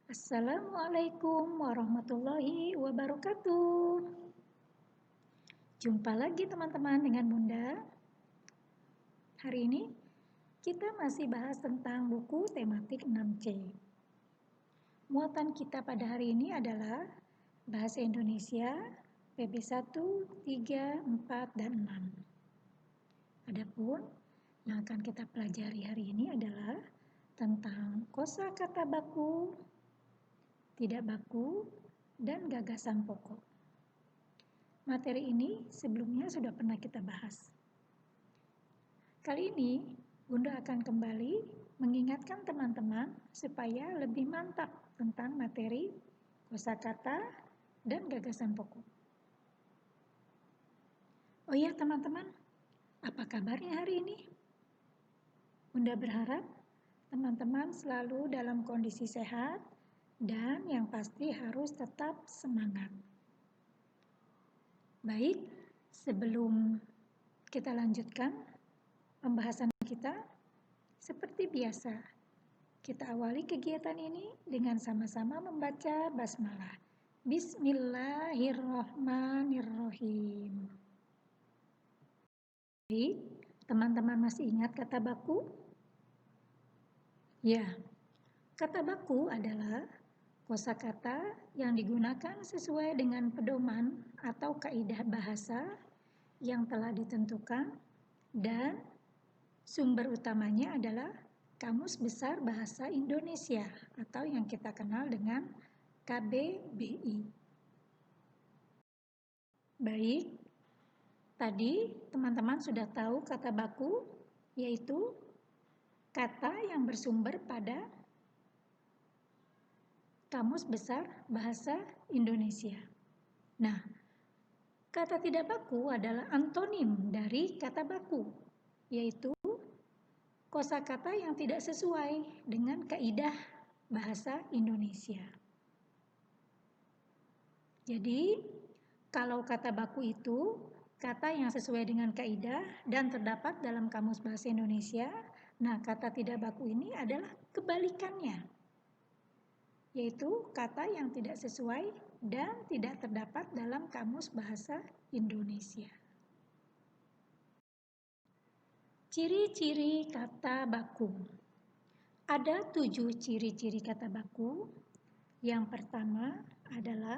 Assalamualaikum warahmatullahi wabarakatuh. Jumpa lagi teman-teman dengan Bunda. Hari ini kita masih bahas tentang buku tematik 6C. Muatan kita pada hari ini adalah Bahasa Indonesia PB 1, 3, 4, dan 6. Adapun yang akan kita pelajari hari ini adalah tentang kosakata baku, tidak baku, dan gagasan pokok. Materi ini sebelumnya sudah pernah kita bahas. Kali ini, Bunda akan kembali mengingatkan teman-teman supaya lebih mantap tentang materi kosakata dan gagasan pokok. Oh iya teman-teman, apa kabarnya hari ini? Bunda berharap teman-teman selalu dalam kondisi sehat dan yang pasti harus tetap semangat. Baik, sebelum kita lanjutkan pembahasan kita, seperti biasa, kita awali kegiatan ini dengan sama-sama membaca basmalah. Bismillahirrahmanirrahim. Baik, teman-teman masih ingat kata baku? Ya, kata baku adalah kosakata yang digunakan sesuai dengan pedoman atau kaidah bahasa yang telah ditentukan dan sumber utamanya adalah Kamus Besar Bahasa Indonesia atau yang kita kenal dengan KBBI. Baik, tadi teman-teman sudah tahu kata baku, yaitu kata yang bersumber pada Kamus Besar Bahasa Indonesia. Nah, kata tidak baku adalah antonim dari kata baku, yaitu kosakata yang tidak sesuai dengan kaidah bahasa Indonesia. Jadi, kalau kata baku itu kata yang sesuai dengan kaidah dan terdapat dalam Kamus Bahasa Indonesia, nah kata tidak baku ini adalah kebalikannya, yaitu kata yang tidak sesuai dan tidak terdapat dalam Kamus Bahasa Indonesia. Ciri-ciri kata baku. Ada 7 ciri-ciri kata baku. Yang pertama adalah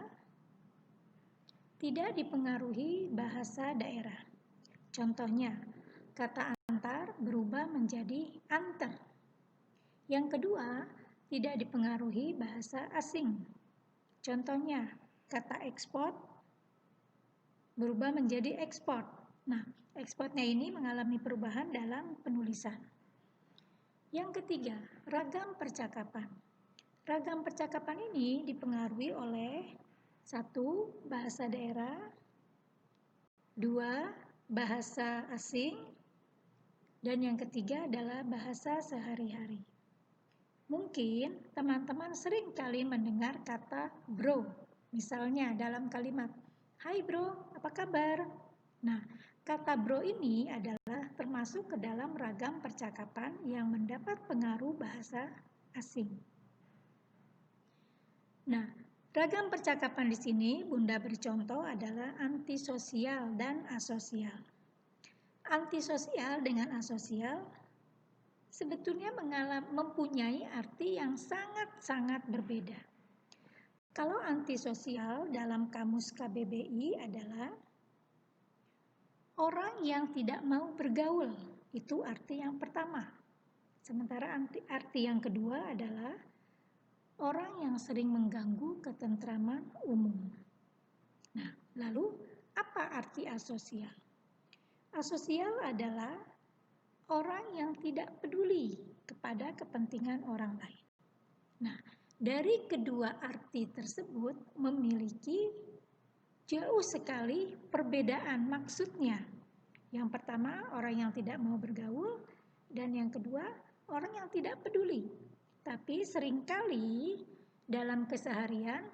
tidak dipengaruhi bahasa daerah. Contohnya, kata antar berubah menjadi anter. Yang kedua, tidak dipengaruhi bahasa asing. Contohnya, kata ekspor berubah menjadi ekspor. Nah, ekspornya ini mengalami perubahan dalam penulisan. Yang ketiga, ragam percakapan. Ragam percakapan ini dipengaruhi oleh 1. Bahasa daerah, 2. Bahasa asing, dan yang ketiga adalah bahasa sehari-hari. Mungkin teman-teman sering kali mendengar kata bro, misalnya dalam kalimat, "Hai bro, apa kabar?" Nah, kata bro ini adalah termasuk ke dalam ragam percakapan yang mendapat pengaruh bahasa asing. Nah, ragam percakapan di sini Bunda beri contoh adalah antisosial dan asosial. Antisosial dengan asosial sebetulnya mempunyai arti yang sangat-sangat berbeda. Kalau antisosial dalam kamus KBBI adalah orang yang tidak mau bergaul, itu arti yang pertama. Sementara arti yang kedua adalah orang yang sering mengganggu ketentraman umum. Nah, lalu apa arti asosial? Asosial adalah orang yang tidak peduli kepada kepentingan orang lain. Nah, dari kedua arti tersebut memiliki jauh sekali perbedaan maksudnya. Yang pertama, orang yang tidak mau bergaul, dan yang kedua, orang yang tidak peduli. Tapi seringkali dalam keseharian,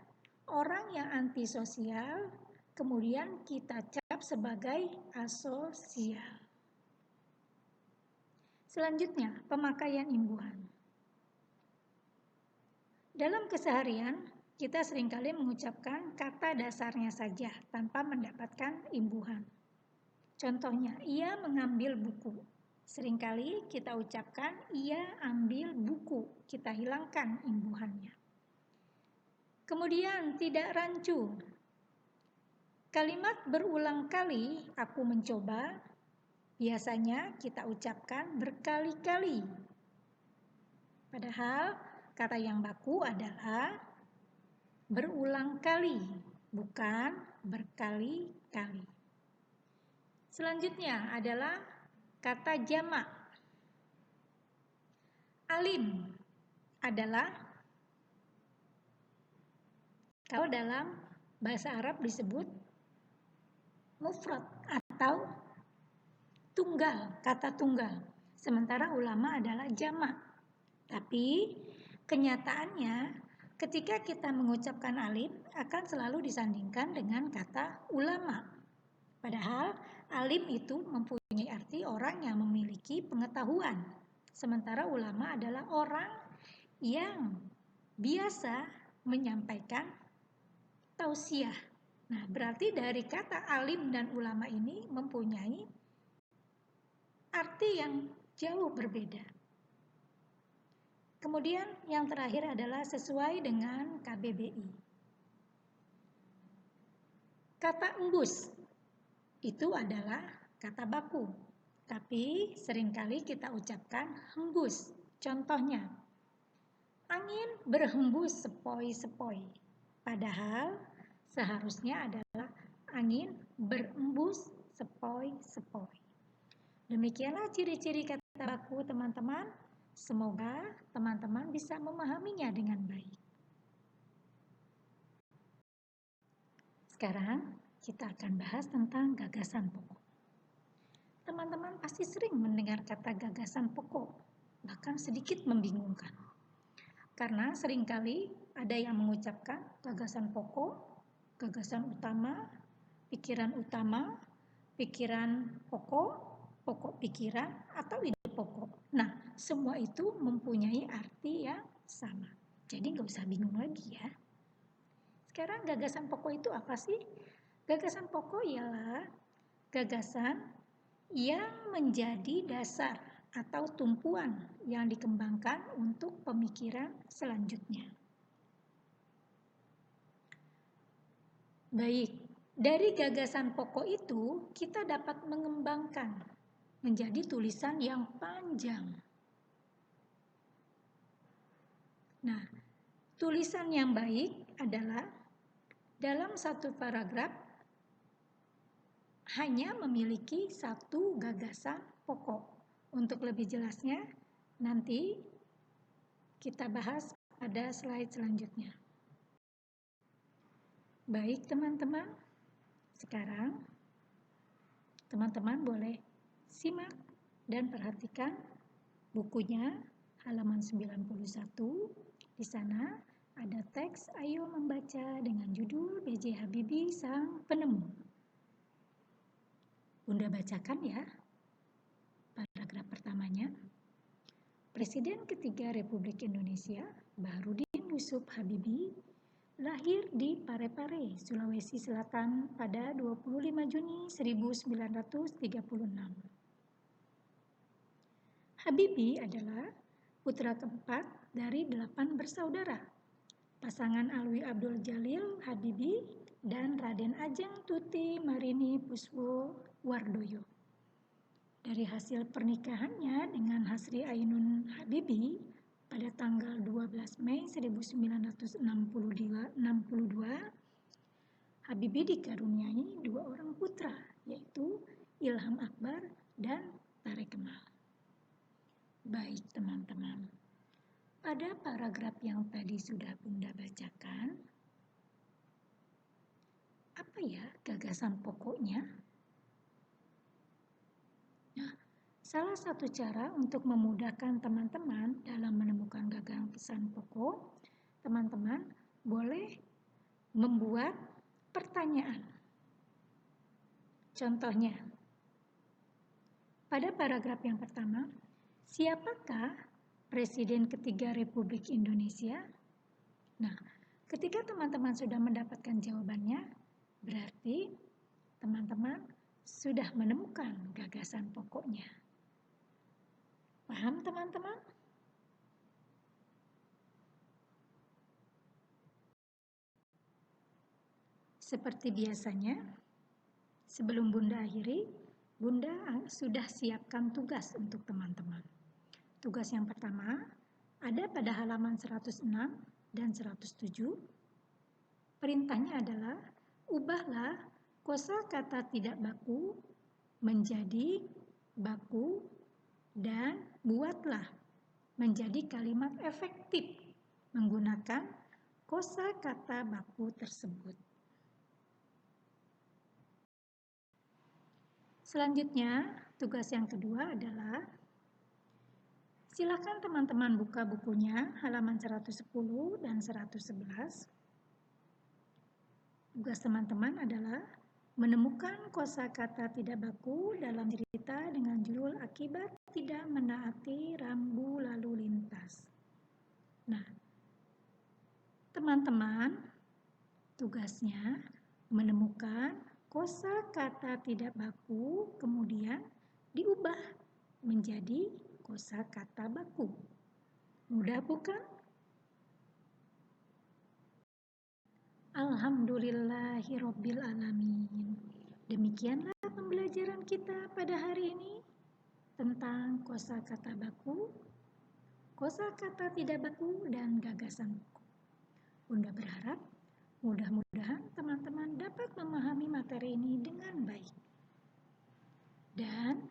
orang yang antisosial kemudian kita cap sebagai asosial. Selanjutnya, pemakaian imbuhan. Dalam keseharian, kita seringkali mengucapkan kata dasarnya saja tanpa mendapatkan imbuhan. Contohnya, ia mengambil buku. Seringkali kita ucapkan ia ambil buku, kita hilangkan imbuhannya. Kemudian tidak rancu. Kalimat berulang kali aku mencoba, biasanya kita ucapkan berkali-kali. Padahal kata yang baku adalah berulang kali, bukan berkali-kali. Selanjutnya adalah kata jamak. Alim adalah, kalau dalam bahasa Arab disebut mufrad atau tunggal, kata tunggal. Sementara ulama adalah jamak. Tapi kenyataannya ketika kita mengucapkan alim akan selalu disandingkan dengan kata ulama. Padahal alim itu mempunyai arti orang yang memiliki pengetahuan. Sementara ulama adalah orang yang biasa menyampaikan tausiah. Nah, berarti dari kata alim dan ulama ini mempunyai arti yang jauh berbeda. Kemudian yang terakhir adalah sesuai dengan KBBI. Kata embus itu adalah kata baku, tapi seringkali kita ucapkan hembus. Contohnya, angin berhembus sepoi-sepoi. Padahal seharusnya adalah angin berembus sepoi-sepoi. Demikianlah ciri-ciri kata baku, teman-teman. Semoga teman-teman bisa memahaminya dengan baik. Sekarang kita akan bahas tentang gagasan pokok. Teman-teman pasti sering mendengar kata gagasan pokok, bahkan sedikit membingungkan. Karena seringkali ada yang mengucapkan gagasan pokok, gagasan utama, pikiran pokok, pokok pikiran, atau ide pokok. Nah, semua itu mempunyai arti yang sama. Jadi nggak usah bingung lagi ya. Sekarang gagasan pokok itu apa sih? Gagasan pokok ialah gagasan yang menjadi dasar atau tumpuan yang dikembangkan untuk pemikiran selanjutnya. Baik, dari gagasan pokok itu kita dapat mengembangkan menjadi tulisan yang panjang. Nah, tulisan yang baik adalah dalam satu paragraf hanya memiliki satu gagasan pokok. Untuk lebih jelasnya, nanti kita bahas pada slide selanjutnya. Baik teman-teman, sekarang teman-teman boleh simak dan perhatikan bukunya halaman 91. Di sana ada teks Ayo Membaca dengan judul B.J. Habibie Sang Penemu. Bunda bacakan ya. Paragraf pertamanya. Presiden ketiga Republik Indonesia, Baharudin Yusuf Habibie, lahir di Parepare, Sulawesi Selatan pada 25 Juni 1936. Habibie adalah putra keempat dari 8 bersaudara. Pasangan Alwi Abdul Jalil Habibie dan Raden Ajeng Tuti Marini Puswo Wardoyo. Dari hasil pernikahannya dengan Hasri Ainun Habibie pada tanggal 12 Mei 1962, Habibie dikaruniai 2 orang putra, yaitu Ilham Akbar dan Tareq Kemal. Baik teman-teman, pada paragraf yang tadi sudah Bunda bacakan, apa ya gagasan pokoknya? Nah, salah satu cara untuk memudahkan teman-teman dalam menemukan gagasan pokok, teman-teman boleh membuat pertanyaan. Contohnya, pada paragraf yang pertama, siapakah Presiden ketiga Republik Indonesia? Nah, ketika teman-teman sudah mendapatkan jawabannya, berarti teman-teman sudah menemukan gagasan pokoknya. Paham teman-teman? Seperti biasanya, sebelum Bunda akhiri, Bunda sudah siapkan tugas untuk teman-teman. Tugas yang pertama ada pada halaman 106 dan 107. Perintahnya adalah ubahlah kosakata tidak baku menjadi baku dan buatlah menjadi kalimat efektif menggunakan kosakata baku tersebut. Selanjutnya, tugas yang kedua adalah silakan teman-teman buka bukunya halaman 110 dan 111. Tugas teman-teman adalah menemukan kosakata tidak baku dalam cerita dengan judul akibat tidak menaati rambu lalu lintas. Nah, teman-teman tugasnya menemukan kosakata tidak baku kemudian diubah menjadi kosakata baku. Mudah bukan? Alhamdulillahirabbil alamin. Demikianlah pembelajaran kita pada hari ini tentang kosakata baku, kosakata tidak baku, dan gagasan buku. Bunda berharap mudah-mudahan teman-teman dapat memahami materi ini dengan baik. Dan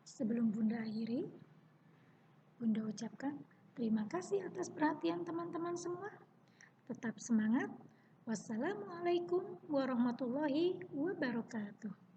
sebelum Bunda akhiri, Bunda ucapkan terima kasih atas perhatian teman-teman semua. Tetap semangat. Wassalamualaikum warahmatullahi wabarakatuh.